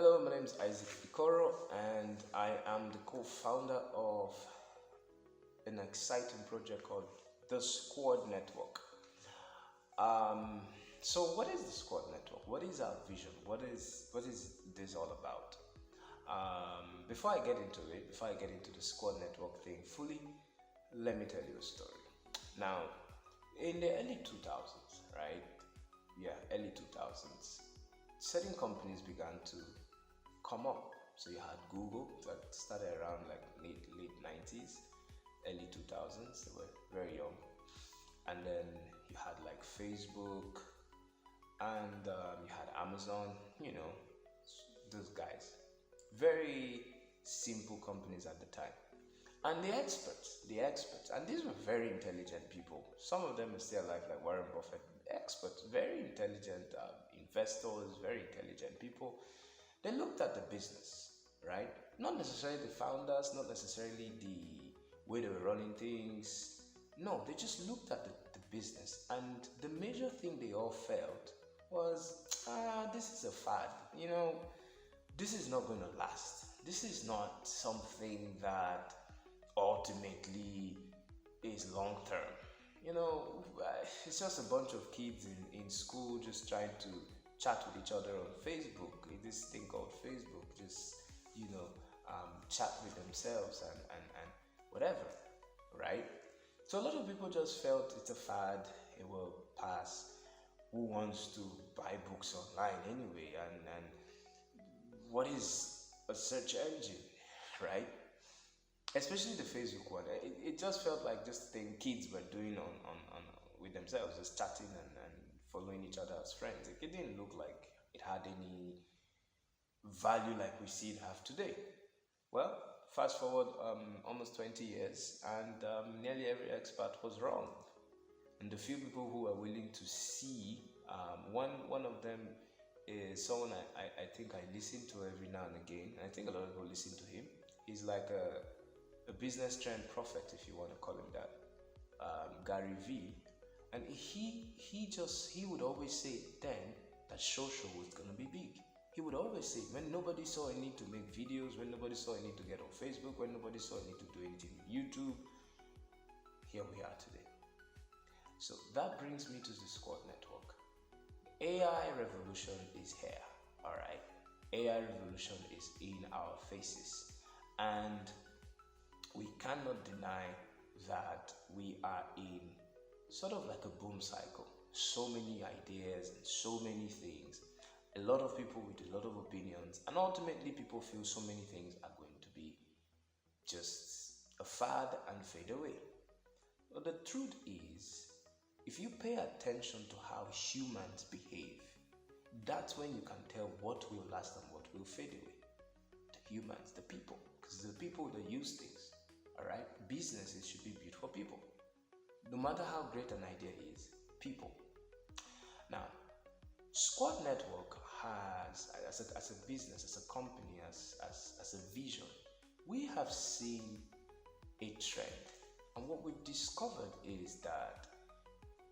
Hello, my name is Ikoro, and I am the co-founder of an exciting project called the Squd Network. Um, what is the Squd Network? What is our vision? What is this all about? Before I get into it, before I get into the Squd Network thing fully, let me tell you a story. Now, in the early 2000s, right? Yeah, early 2000s, certain companies began to come up. So you had Google that started around like late 90s, early 2000s. They were very young, and then you had like Facebook, and you had Amazon. You know, those guys. Very simple companies at the time. And the experts, and these were very intelligent people. Some of them are still alive, like Warren Buffett. Experts, very intelligent investors, very intelligent people. They looked at the business, right? Not necessarily the founders, not necessarily the way they were running things. No, they just looked at the business, and the major thing they all felt was, this is a fad. This is not going to last. This is not something that ultimately is long term. It's just a bunch of kids in school just trying to chat with each other on Facebook. This thing called Facebook, just, chat with themselves and whatever, right? So a lot of people just felt it's a fad, it will pass. Who wants to buy books online anyway? And what is a search engine, right? Especially the Facebook one. It just felt like just a thing kids were doing on with themselves, just chatting and following each other as friends. It didn't look like it had any value like we see it have today. Well, fast forward almost 20 years, and nearly every expert was wrong. And the few people who are willing to see, one of them is someone I think I listen to every now and again. And I think a lot of people listen to him. He's like a business trend prophet, if you want to call him that, Gary V. And he would always say then that social was gonna be big. He would always say when nobody saw a need to make videos, when nobody saw a need to get on Facebook, when nobody saw a need to do anything on YouTube, here we are today. So that brings me to the Squd Network. AI revolution is here, all right? AI revolution is in our faces, and we cannot deny that we are in sort of like a boom cycle. So many ideas and so many things. A lot of people with a lot of opinions, and ultimately people feel so many things are going to be just a fad and fade away. But the truth is, if you pay attention to how humans behave, that's when you can tell what will last and what will fade away. The humans, the people, because the people that use things, all right? Businesses should be built for people. No matter how great an idea is, people. Now, Squd Network has, as a business, as a company, as a vision, we have seen a trend. And what we've discovered is that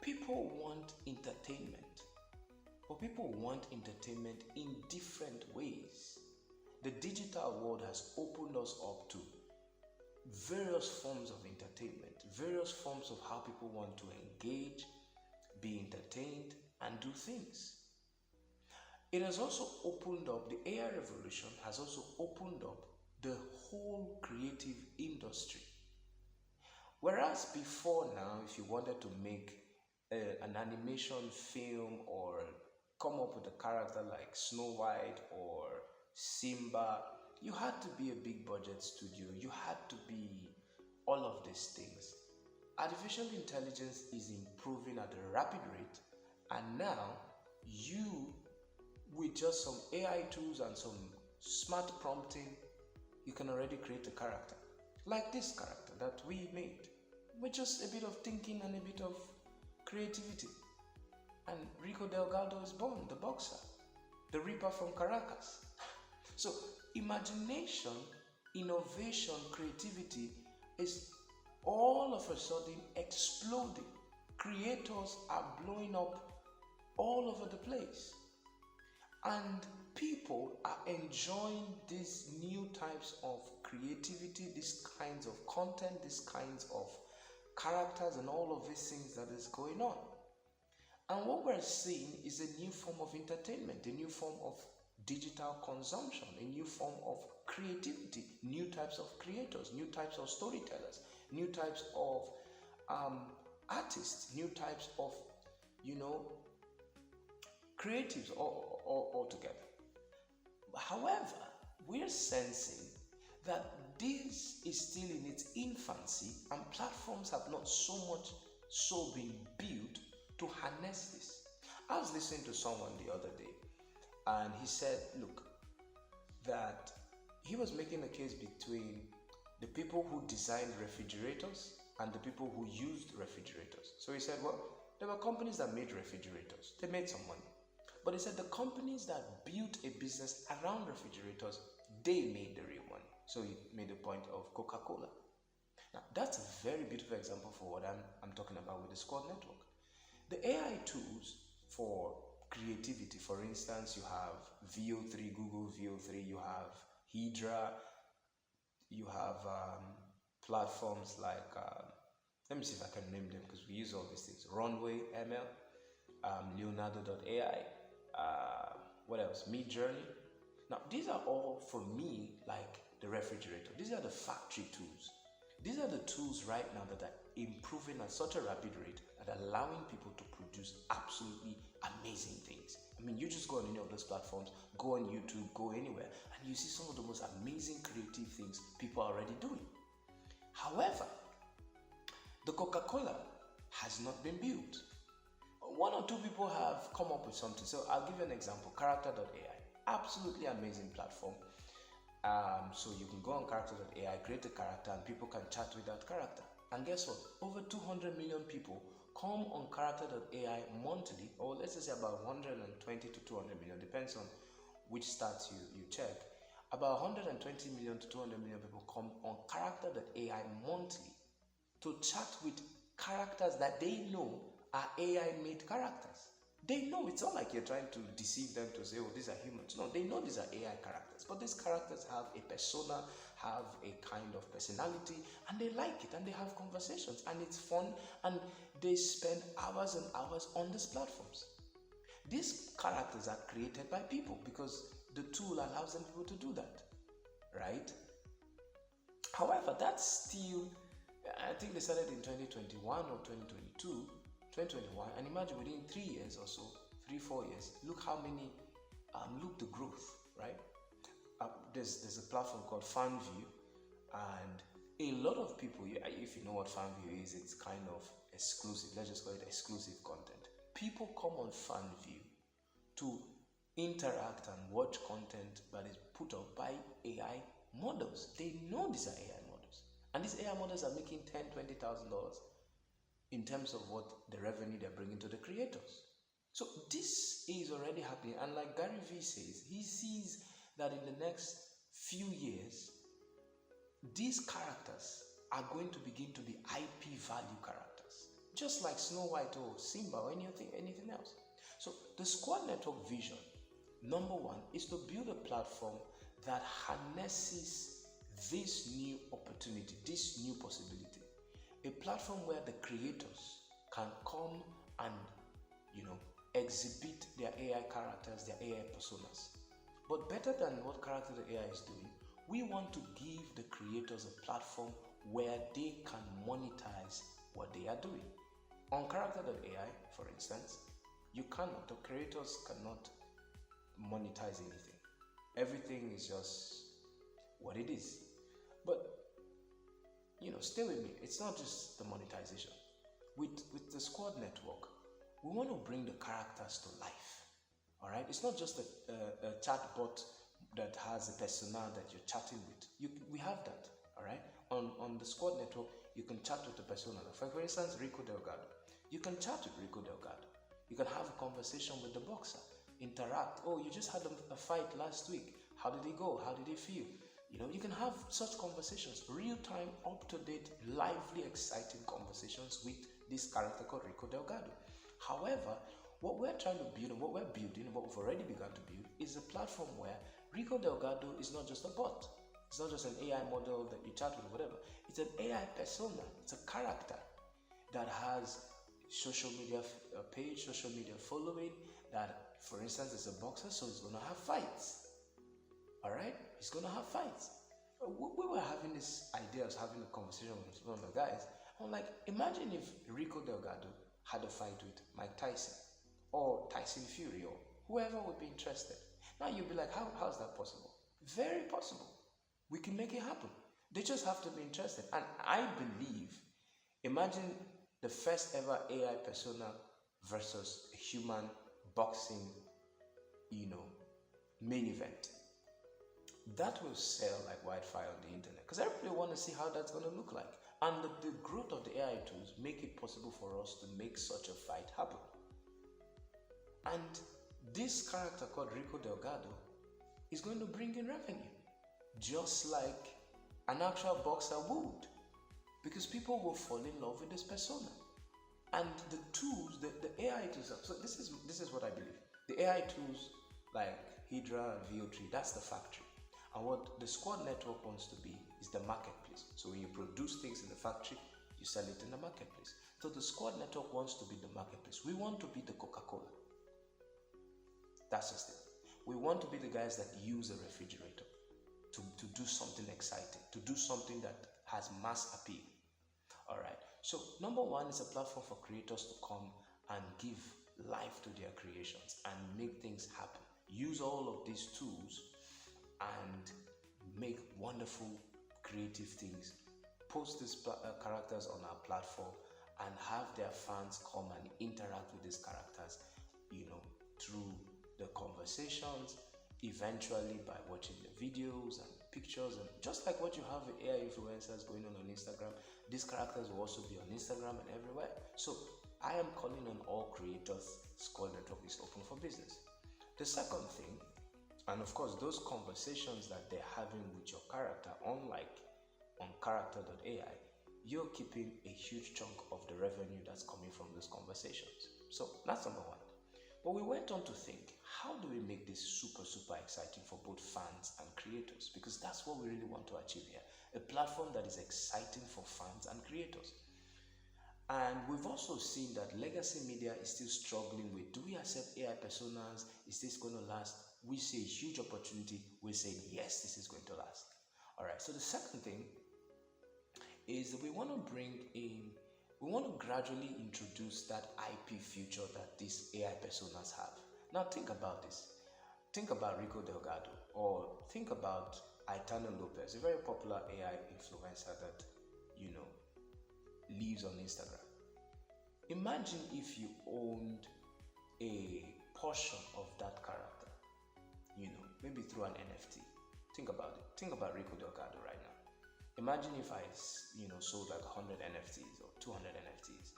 people want entertainment, but people want entertainment in different ways. The digital world has opened us up to various forms of entertainment, various forms of how people want to engage, be entertained, and do things. It has also opened up, the AI revolution has also opened up the whole creative industry. Whereas before now, if you wanted to make an animation film or come up with a character like Snow White or Simba, you had to be a big budget studio. You had to be all of these things. Artificial intelligence is improving at a rapid rate, and now you, with just some AI tools and some smart prompting, you can already create a character. Like this character that we made, with just a bit of thinking and a bit of creativity. And Rico Delgado is born, the boxer, the Reaper from Caracas. So imagination, innovation, creativity is all of a sudden exploding. Creators are blowing up all over the place. And people are enjoying these new types of creativity, these kinds of content, these kinds of characters, and all of these things that is going on. And what we're seeing is a new form of entertainment, a new form of digital consumption, a new form of creativity, new types of creators, new types of storytellers, new types of artists, new types of, creatives all together. However, we're sensing that this is still in its infancy and platforms have not so been built to harness this. I was listening to someone the other day and he said, look, that he was making a case between the people who designed refrigerators and the people who used refrigerators. So he said, well, there were companies that made refrigerators. They made some money. But he said the companies that built a business around refrigerators, they made the real money. So he made a point of Coca-Cola. Now, that's a very beautiful example for what I'm talking about with the Squd Network. The AI tools for creativity, for instance, you have VO3, Google VO3, you have Hydra, you have platforms like, let me see if I can name them because we use all these things. Runway ML, Leonardo.ai, what else? Midjourney. Now, these are all, for me, like the refrigerator. These are the factory tools. These are the tools right now that are improving at such a rapid rate and allowing people to produce absolutely amazing things. I mean, you just go on any of those platforms, go on YouTube, go anywhere, and you see some of the most amazing creative things people are already doing. However, the Coca-Cola has not been built. One or two people have come up with something. So I'll give you an example. Character.ai, absolutely amazing platform. So you can go on character.ai, create a character, and people can chat with that character. And guess what? Over 200 million people come on character.ai monthly, or let's just say about 120 to 200 million, depends on which stats you check. About 120 million to 200 million people come on character.ai monthly to chat with characters that they know are AI-made characters. They know. It's not like you're trying to deceive them to say, oh, these are humans. No, they know these are AI characters. But these characters have a persona, have a kind of personality, and they like it, and they have conversations, and it's fun, and they spend hours and hours on these platforms. These characters are created by people because the tool allows them people to do that, right? However, that's still, I think they started in 2021 or 2022, 2021, and imagine within 3 years or so, 3-4 years, look how many, look the growth, right? There's a platform called FanView, and a lot of people, if you know what FanView is, it's kind of exclusive, let's just call it exclusive content. People come on FanView to interact and watch content that is put up by AI models. They know these are AI models, and these AI models are making $10,000, $20,000 in terms of what the revenue they're bringing to the creators. So this is already happening, and like Gary Vee says, he sees that in the next few years, these characters are going to begin to be IP value characters, just like Snow White or Simba or anything else. So the Squd Network vision, number one, is to build a platform that harnesses this new opportunity, this new possibility. A platform where the creators can come and, exhibit their AI characters, their AI personas. But better than what Character.ai is doing, we want to give the creators a platform where they can monetize what they are doing. On Character.ai, for instance, the creators cannot monetize anything. Everything is just what it is. But stay with me. It's not just the monetization. With the Squd Network, we want to bring the characters to life. All right? It's not just a chatbot that has a persona that you're chatting with. We have that. All right? On the Squd Network, you can chat with the persona. For instance, Rico Delgado. You can chat with Rico Delgado. You can have a conversation with the boxer. Interact. Oh, you just had a fight last week. How did it go? How did it feel? You can have such conversations, real-time, up-to-date, lively, exciting conversations with this character called Rico Delgado. However, What we're trying to build and what we're building, what we've already begun to build, is a platform where Rico Delgado is not just a bot. It's not just an AI model that you chat with or whatever. It's an AI persona. It's a character that has social media page, social media following, that, for instance, is a boxer, so he's going to have fights. All right? He's going to have fights. We were having this idea of having a conversation with one of the guys. I'm like, imagine if Rico Delgado had a fight with Mike Tyson or Tyson Fury or whoever would be interested. Now you'll be like, how's that possible? Very possible. We can make it happen. They just have to be interested. And I believe, imagine the first ever AI persona versus a human boxing, main event. That will sell like wildfire on the internet because everybody want to see how that's going to look like. And the growth of the AI tools make it possible for us to make such a fight happen. And this character called Rico Delgado is going to bring in revenue, just like an actual boxer would, because people will fall in love with this persona. And the tools, the AI tools. So this is what I believe. The AI tools like Hydra and VO3, that's the factory. And what the Squd Network wants to be is the marketplace. So when you produce things in the factory, you sell it in the marketplace. So the Squd Network wants to be the marketplace. We want to be the Coca-Cola. That's just it. We want to be the guys that use a refrigerator to do something exciting, to do something that has mass appeal. All right. So number one is a platform for creators to come and give life to their creations and make things happen. Use all of these tools and make wonderful creative things. Post these characters on our platform and have their fans come and interact with these characters, through the conversations, eventually by watching the videos and pictures, and just like what you have with AI influencers going on Instagram, these characters will also be on Instagram and everywhere. So I am calling on all creators. Squd Network is open for business. The second thing, and of course those conversations that they're having with your character, unlike on character.ai, you're keeping a huge chunk of the revenue that's coming from those conversations. So that's number one. But we went on to think, how do we make this super exciting for both fans and creators? Because that's what we really want to achieve here. A platform that is exciting for fans and creators. And we've also seen that legacy media is still struggling with, do we accept AI personas? Is this going to last? We see a huge opportunity. We're saying, yes, this is going to last. All right, so the second thing is that we want to gradually introduce that IP feature that these AI personas have. Now think about this. Think about Rico Delgado, or think about Aitana Lopez, a very popular AI influencer that, lives on Instagram. Imagine if you owned a portion of that character, maybe through an NFT. Think about it. Think about Rico Delgado right now. Imagine if I, sold like 100 NFTs or 200 NFTs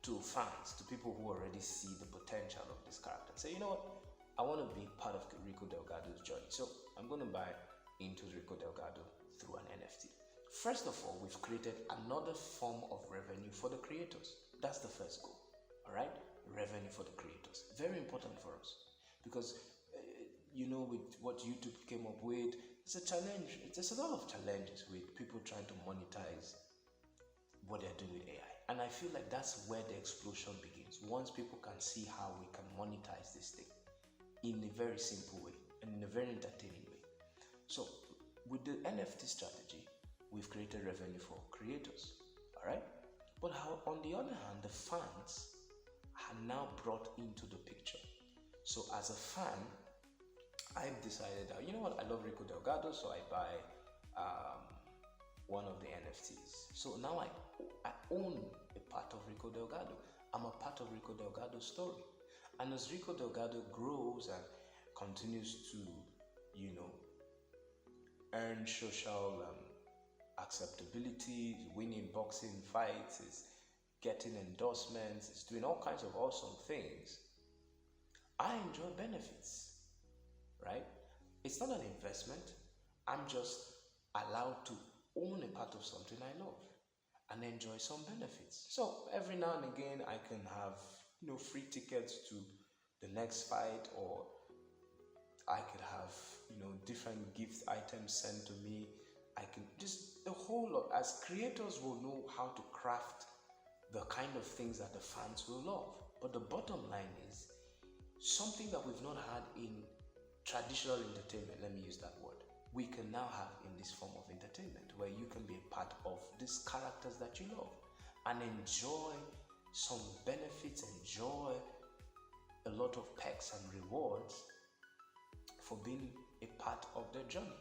to fans, to people who already see the potential of this character. Say, you know what? I want to be part of Rico Delgado's journey. So I'm going to buy into Rico Delgado through an NFT. First of all, we've created another form of revenue for the creators. That's the first goal. All right? Revenue for the creators. Very important for us. Because, with what YouTube came up with, it's a challenge. There's a lot of challenges with people trying to monetize what they're doing with AI. And I feel like that's where the explosion begins. Once people can see how we can monetize this thing in a very simple way and in a very entertaining way. So with the NFT strategy, we've created revenue for creators. All right? But how, on the other hand, the fans are now brought into the picture. So as a fan, I've decided that, you know what, I love Rico Delgado, so I buy one of the NFTs. So now I own a part of Rico Delgado. I'm a part of Rico Delgado's story. And as Rico Delgado grows and continues to, earn social acceptability, winning boxing fights, is getting endorsements, is doing all kinds of awesome things, I enjoy benefits. Right? It's not an investment. I'm just allowed to own a part of something I love and enjoy some benefits. So every now and again, I can have, free tickets to the next fight, or I could have, different gift items sent to me. I can just a whole lot. As creators will know how to craft the kind of things that the fans will love. But the bottom line is something that we've not had in traditional entertainment, let me use that word, we can now have in this form of entertainment, where you can be a part of these characters that you love and enjoy some benefits, enjoy a lot of perks and rewards for being a part of their journey.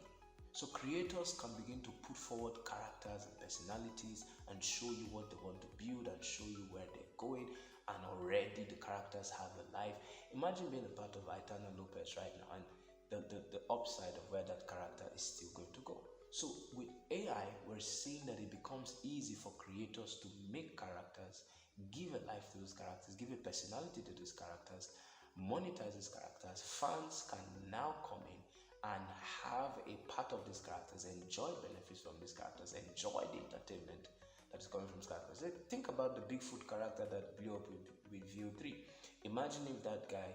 So creators can begin to put forward characters and personalities and show you what they want to build and show you where they're going, and already the characters have a life. Imagine being a part of Aitana Lopez right now and the upside of where that character is still going to go. So with AI, we're seeing that it becomes easy for creators to make characters, give a life to those characters, give a personality to these characters, monetize these characters. Fans can now come in and have a part of these characters, enjoy benefits from these characters, enjoy the entertainment that is coming from these characters. Think about the Bigfoot character that blew up with VO3. Imagine if that guy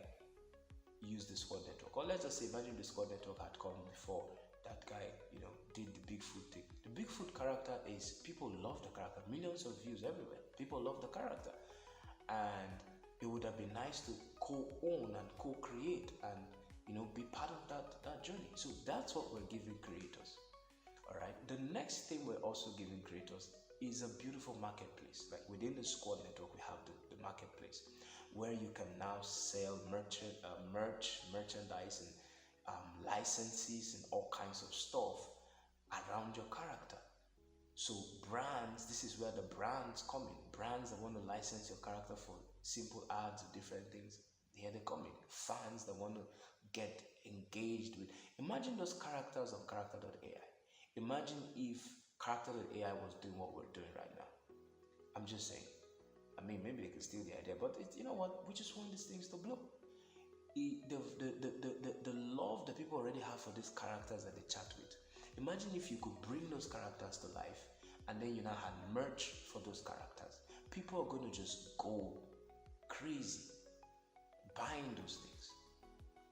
used the Squd Network, or let's just say imagine the Squd Network had come before that guy, did the Bigfoot thing. The Bigfoot character is, people love the character, millions of views everywhere. People love the character, and it would have been nice to co-own and co-create and be part of that journey. So that's what we're giving creators. All right. The next thing we're also giving creators is a beautiful marketplace. Like within the Squd Network, we have the marketplace where you can now sell merchandise and licenses and all kinds of stuff around your character. So brands, this is where the brands come in. Brands that want to license your character for simple ads or different things, here they come in. Fans that want to get engaged with. Imagine those characters on character.ai. Imagine if character.ai was doing what we're doing right now. I'm just saying. I mean, maybe they could steal the idea, but you know what? We just want these things to blow. The love that people already have for these characters that they chat with. Imagine if you could bring those characters to life, and then you now had merch for those characters. People are going to just go crazy buying those things.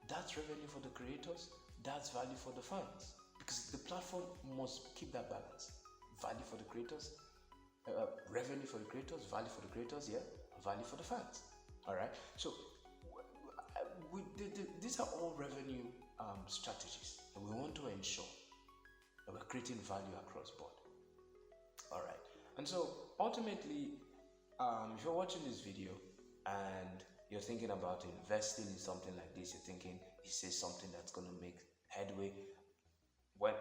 That's revenue for the creators, that's value for the fans, because the platform must keep that balance. Value for the creators, revenue for the creators, value for the creators, value for the fans. All right. So these are all revenue strategies, and we want to ensure that we're creating value across board. All right. And so ultimately, if you're watching this video and you're thinking about investing in something like this, you're thinking, is this something that's going to make headway? Well,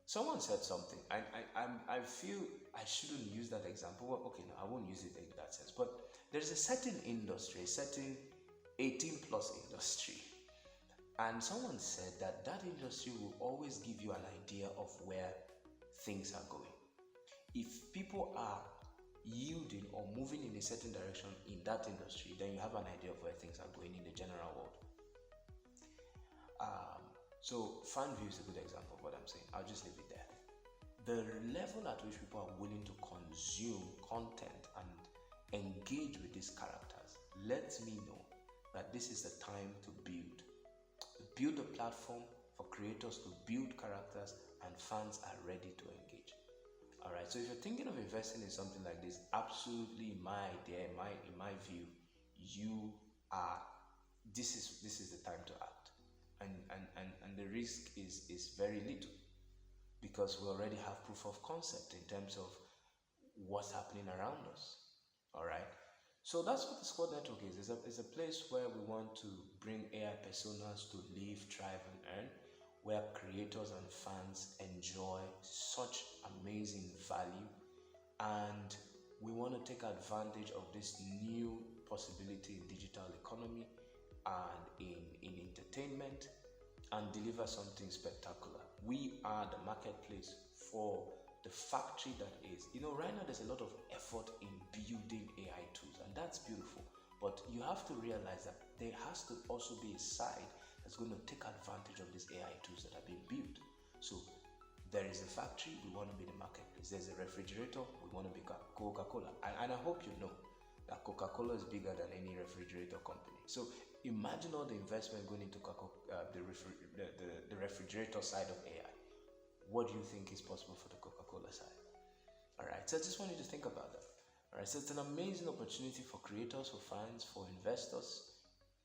someone said something. I feel I shouldn't use that example. Well, okay, no, I won't use it in that sense. But there's a certain industry, a certain 18 plus industry. And someone said that industry will always give you an idea of where things are going. If people are yielding or moving in a certain direction in that industry, then you have an idea of where things are going in the general world. So fan view is a good example of what I'm saying. I'll just leave it there. The level at which people are willing to consume content and engage with these characters lets me know that this is the time to build a platform for creators to build characters, and fans are ready to engage. All right, so if you're thinking of investing in something like this, absolutely, in my idea, in my view, this is the time to act, and the risk is very little, because we already have proof of concept in terms of what's happening around us. All right, so that's what the Squd Network is. It's a place where we want to bring AI personas to live, thrive, and earn, where creators and fans enjoy such amazing value, and we want to take advantage of this new possibility in digital economy and in entertainment, and deliver something spectacular. We are the marketplace for the factory that is. Right now there's a lot of effort in building AI tools, and that's beautiful, but you have to realize that there has to also be a side that's going to take advantage of these AI tools that are being built. So there is a factory, we want to be the marketplace. There's a refrigerator, we want to be Coca-Cola. And I hope you know that Coca-Cola is bigger than any refrigerator company. So imagine all the investment going into the refrigerator side of AI. What do you think is possible for the Coca-Cola side? All right, so I just want you to think about that. All right, so it's an amazing opportunity for creators, for fans, for investors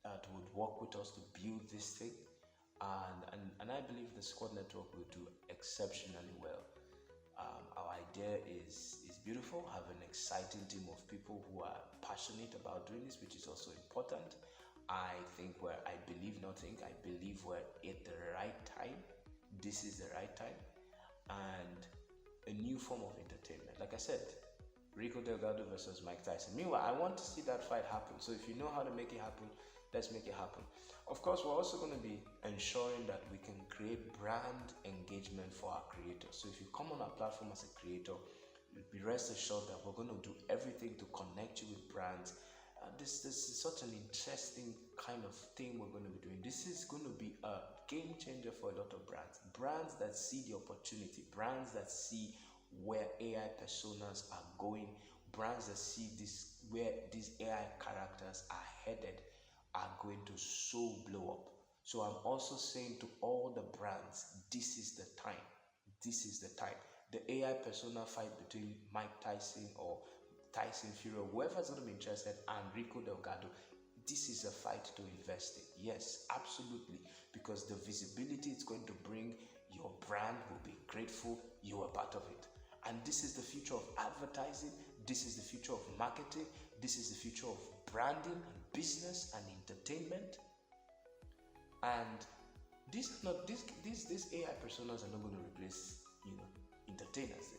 that would work with us to build this thing. And I believe the Squd Network will do exceptionally well. Our idea is beautiful, have an exciting team of people who are passionate about doing this, which is also important. I believe we're at the right time. This is the right time. And a new form of entertainment. Like I said, Rico Delgado versus Mike Tyson. Meanwhile, I want to see that fight happen. So if you know how to make it happen, let's make it happen. Of course, we're also going to be ensuring that we can create brand engagement for our creators. So if you come on our platform as a creator, be rest assured that we're going to do everything to connect you with brands. This is such an interesting kind of thing we're going to be doing. This is going to be a game changer for a lot of brands. Brands that see the opportunity, brands that see where AI personas are going, brands that see where these AI characters are headed are going to so blow up. So I'm also saying to all the brands, this is the time. This is the time. The AI persona fight between Mike Tyson or Tyson Fury, whoever's going to be interested, and Rico Delgado, this is a fight to invest in. Yes, absolutely. Because the visibility it's going to bring, your brand will be grateful you are part of it. And this is the future of advertising. This is the future of marketing. This is the future of branding and business and entertainment. And these AI personas are not going to replace, entertainers.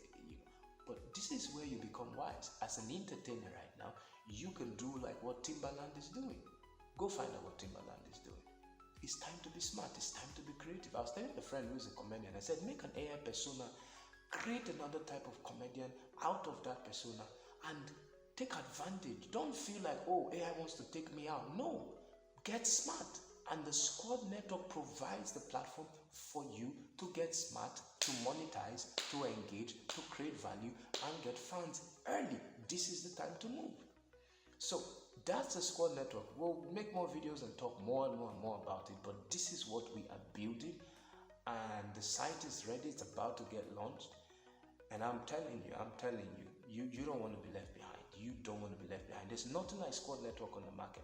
But this is where you become wise. As an entertainer right now, you can do like what Timbaland is doing. Go find out what Timbaland is doing. It's time to be smart. It's time to be creative. I was telling a friend who's a comedian, I said, make an AI persona, create another type of comedian out of that persona, and take advantage. Don't feel like, oh, AI wants to take me out. No, get smart. And the Squd Network provides the platform for you to get smart, to monetize, to engage, to create value, and get funds early. This is the time to move. So that's the Squd Network. We'll make more videos and talk more and more about it, but this is what we are building, and the site is ready. It's about to get launched, and I'm telling you, you don't want to be left behind. You don't want to be left behind. There's nothing like Squd Network on the market.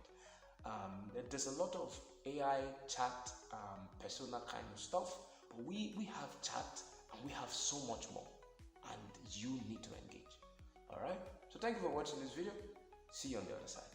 There's a lot of AI chat persona kind of stuff, but we have chat and we have so much more, and you need to engage. All right, so thank you for watching this video. See you on the other side.